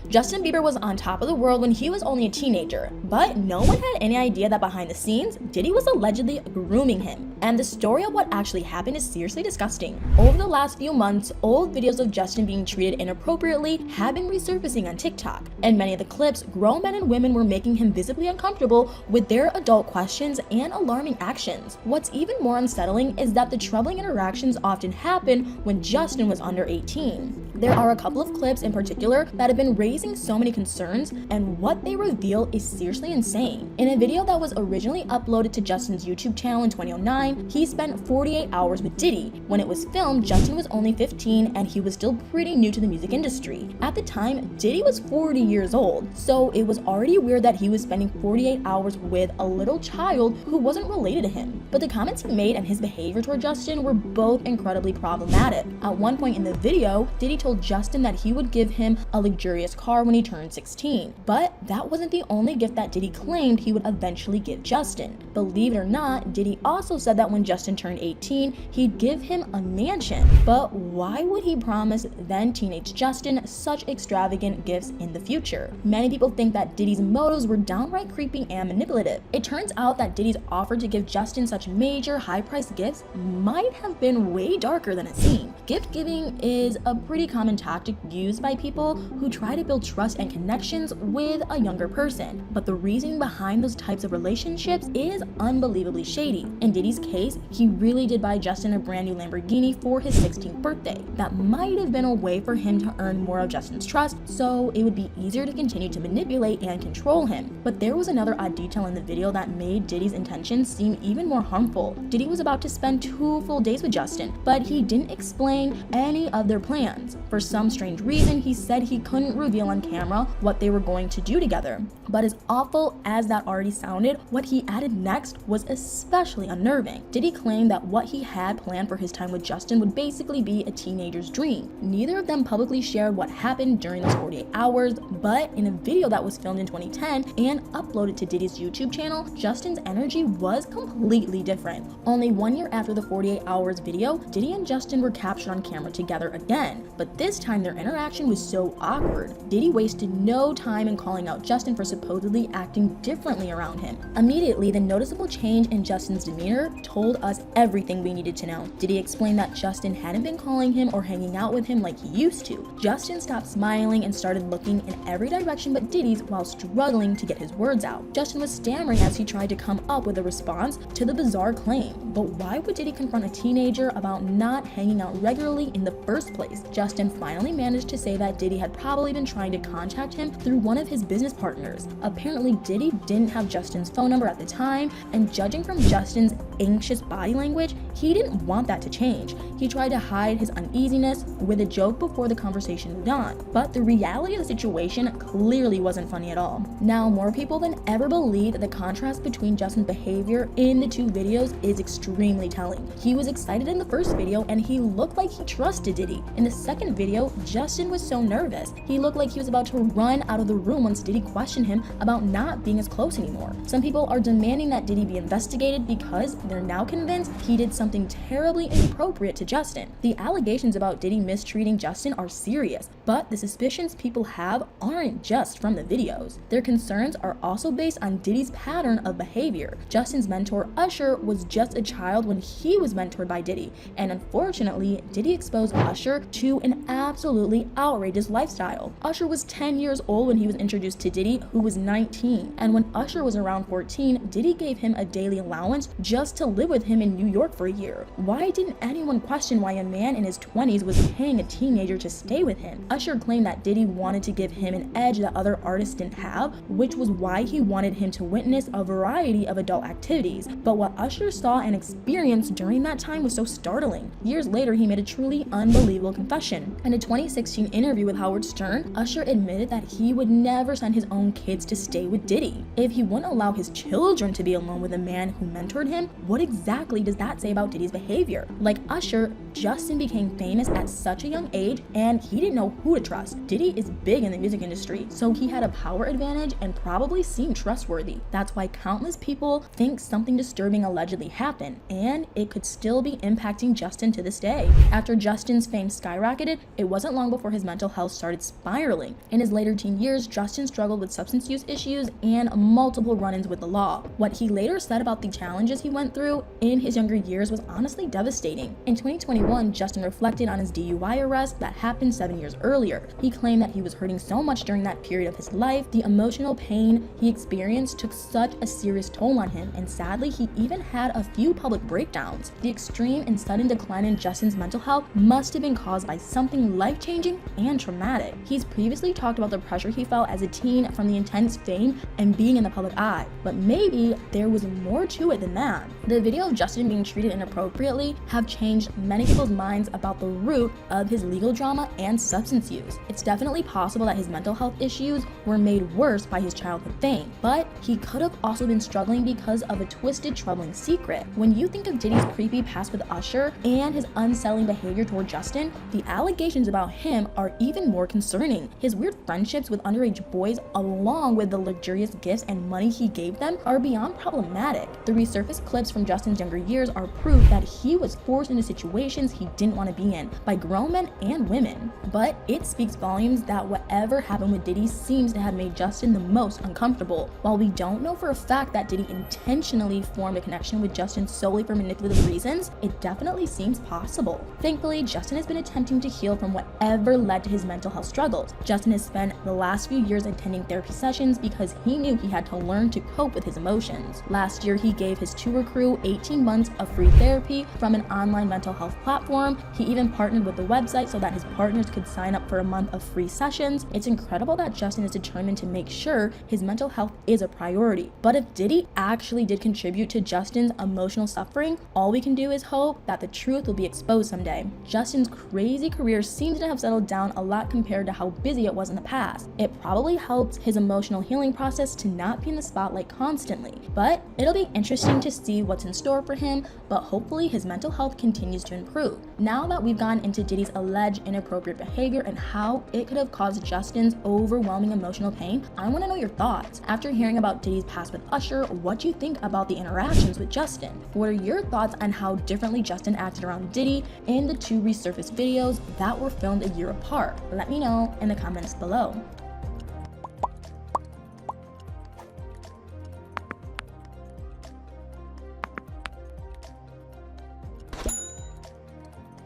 Justin Bieber was on top of the world when he was only a teenager, but no one had any idea that behind the scenes, Diddy was allegedly grooming him. And the story of what actually happened is seriously disgusting. Over the last few months, old videos of Justin being treated inappropriately have been resurfacing on TikTok. In many of the clips, grown men and women were making him visibly uncomfortable with their adult questions and alarming actions. What's even more unsettling is that the troubling interactions often happened when Justin was under 18. There are a couple of clips in particular that have been raising so many concerns, and what they reveal is seriously insane. In a video that was originally uploaded to Justin's YouTube channel in 2009, he spent 48 hours with Diddy. When it was filmed, Justin was only 15 and he was still pretty new to the music industry. At the time, Diddy was 40 years old, so it was already weird that he was spending 48 hours with a little child who wasn't related to him. But the comments he made and his behavior toward Justin were both incredibly problematic. At one point in the video, Diddy told Justin that he would give him a luxurious car when he turned 16. But that wasn't the only gift that Diddy claimed he would eventually give Justin. Believe it or not, Diddy also said that when Justin turned 18, he'd give him a mansion. But why would he promise then teenage Justin such extravagant gifts in the future? Many people think that Diddy's motives were downright creepy and manipulative. It turns out that Diddy's offer to give Justin such major high-priced gifts might have been way darker than it seemed. Gift giving is a pretty common tactic used by people who try to build trust and connections with a younger person. But the reasoning behind those types of relationships is unbelievably shady. In Diddy's case, he really did buy Justin a brand new Lamborghini for his 16th birthday. That might have been a way for him to earn more of Justin's trust, so it would be easier to continue to manipulate and control him. But there was another odd detail in the video that made Diddy's intentions seem even more harmful. Diddy was about to spend 2 full days with Justin, but he didn't explain any of their plans. For some strange reason, he said he couldn't reveal on camera what they were going to do together. But as awful as that already sounded, what he added next was especially unnerving. Diddy claimed that what he had planned for his time with Justin would basically be a teenager's dream. Neither of them publicly shared what happened during those 48 hours, but in a video that was filmed in 2010 and uploaded to Diddy's YouTube channel, Justin's energy was completely different. Only 1 year after the 48 hours video, Diddy and Justin were captured on camera together again, but this time their interaction was so awkward. Diddy wasted no time in calling out Justin for supposedly acting differently around him. Immediately, the noticeable change in Justin's demeanor told us everything we needed to know. Diddy explained that Justin hadn't been calling him or hanging out with him like he used to. Justin stopped smiling and started looking in every direction but Diddy's while struggling to get his words out. Justin was stammering as he tried to come up with a response to the bizarre claim. But why would Diddy confront a teenager about not hanging out regularly in the first place? Justin finally managed to say that Diddy had probably been trying to contact him through one of his business partners. Apparently, Diddy didn't have Justin's phone number at the time, and judging from Justin's anxious body language, he didn't want that to change. He tried to hide his uneasiness with a joke before the conversation moved on. But the reality of the situation clearly wasn't funny at all. Now, more people than ever believe that the contrast between Justin's behavior in the 2 videos is extremely telling. He was excited in the first video and he looked like he trusted Diddy. In the second video, Justin was so nervous. He looked like he was about to run out of the room once Diddy questioned him about not being as close anymore. Some people are demanding that Diddy be investigated because they're now convinced he did something terribly inappropriate to Justin. The allegations about Diddy mistreating Justin are serious, but the suspicions people have aren't just from the videos. Their concerns are also based on Diddy's pattern of behavior. Justin's mentor, Usher, was just a child when he was mentored by Diddy, and unfortunately, Diddy exposed Usher to an absolutely outrageous lifestyle. Usher was 10 years old when he was introduced to Diddy, who was 19, and when Usher was around 14, Diddy gave him a daily allowance just to live with him in New York for a year. Why didn't anyone question why a man in his 20s was paying a teenager to stay with him? Usher claimed that Diddy wanted to give him an edge that other artists didn't have, which was why he wanted him to witness a variety of adult activities. But what Usher saw and experienced during that time was so startling. Years later, he made a truly unbelievable confession. In a 2016 interview with Howard Stern, Usher admitted that he would never send his own kids to stay with Diddy. If he wouldn't allow his children to be alone with a man who mentored him, what exactly does that say about Diddy's behavior? Like Usher, Justin became famous at such a young age and he didn't know who to trust. Diddy is big in the music industry, so he had a power advantage and probably seemed trustworthy. That's why countless people think something disturbing allegedly happened, and it could still be impacting Justin to this day. After Justin's fame skyrocketed, it wasn't long before his mental health started spiraling. In his later teen years, Justin struggled with substance use issues and multiple run-ins with the law. What he later said about the challenges he went through in his younger years was honestly devastating. In 2021, Justin reflected on his DUI arrest that happened 7 years earlier. He claimed that he was hurting so much during that period of his life. The emotional pain he experienced took such a serious toll on him, and sadly, he even had a few public breakdowns. The extreme and sudden decline in Justin's mental health must have been caused by something life-changing and traumatic. He's previously talked about the pressure he felt as a teen from the intense fame and being in the public eye, but maybe there was more to it than that. The video of Justin being treated inappropriately have changed many people's minds about the root of his legal drama and substance use. It's definitely possible that his mental health issues were made worse by his childhood fame, but he could have also been struggling because of a twisted, troubling secret. When you think of Diddy's creepy past with Usher and his unsettling behavior toward Justin, the allegations about him are even more concerning. His weird friendships with underage boys, along with the luxurious gifts and money he gave them, are beyond problematic. The resurfaced clips from Justin's younger years are proof that he was forced into situations he didn't want to be in by grown men and women. But it speaks volumes that whatever happened with Diddy seems to have made Justin the most uncomfortable. While we don't know for a fact that Diddy intentionally formed a connection with Justin solely for manipulative reasons, it definitely seems possible. Thankfully, Justin has been attempting to heal from whatever led to his mental health struggles. Justin has spent the last few years attending therapy sessions because he knew he had to learn to cope with his emotions. Last year, he gave his tour crew 18 months of free therapy from an online mental health platform. He even partnered with the website so that his partners could sign up for a month of free sessions. It's incredible that Justin is determined to make sure his mental health is a priority. But if Diddy actually did contribute to Justin's emotional suffering, all we can do is hope that the truth will be exposed someday. Justin's crazy career seems to have settled down a lot compared to how busy it was in the past. It probably helped his emotional healing process to not be in the spotlight constantly. But it'll be interesting to see what's in store for him, but hopefully his mental health continues to improve. Now that we've gone into Diddy's alleged inappropriate behavior and how it could have caused Justin's overwhelming emotional pain, I want to know your thoughts. After hearing about Diddy's past with Usher, what do you think about the interactions with Justin? What are your thoughts on how differently Justin acted around Diddy in the two resurfaced videos that were filmed a year apart? Let me know in the comments below.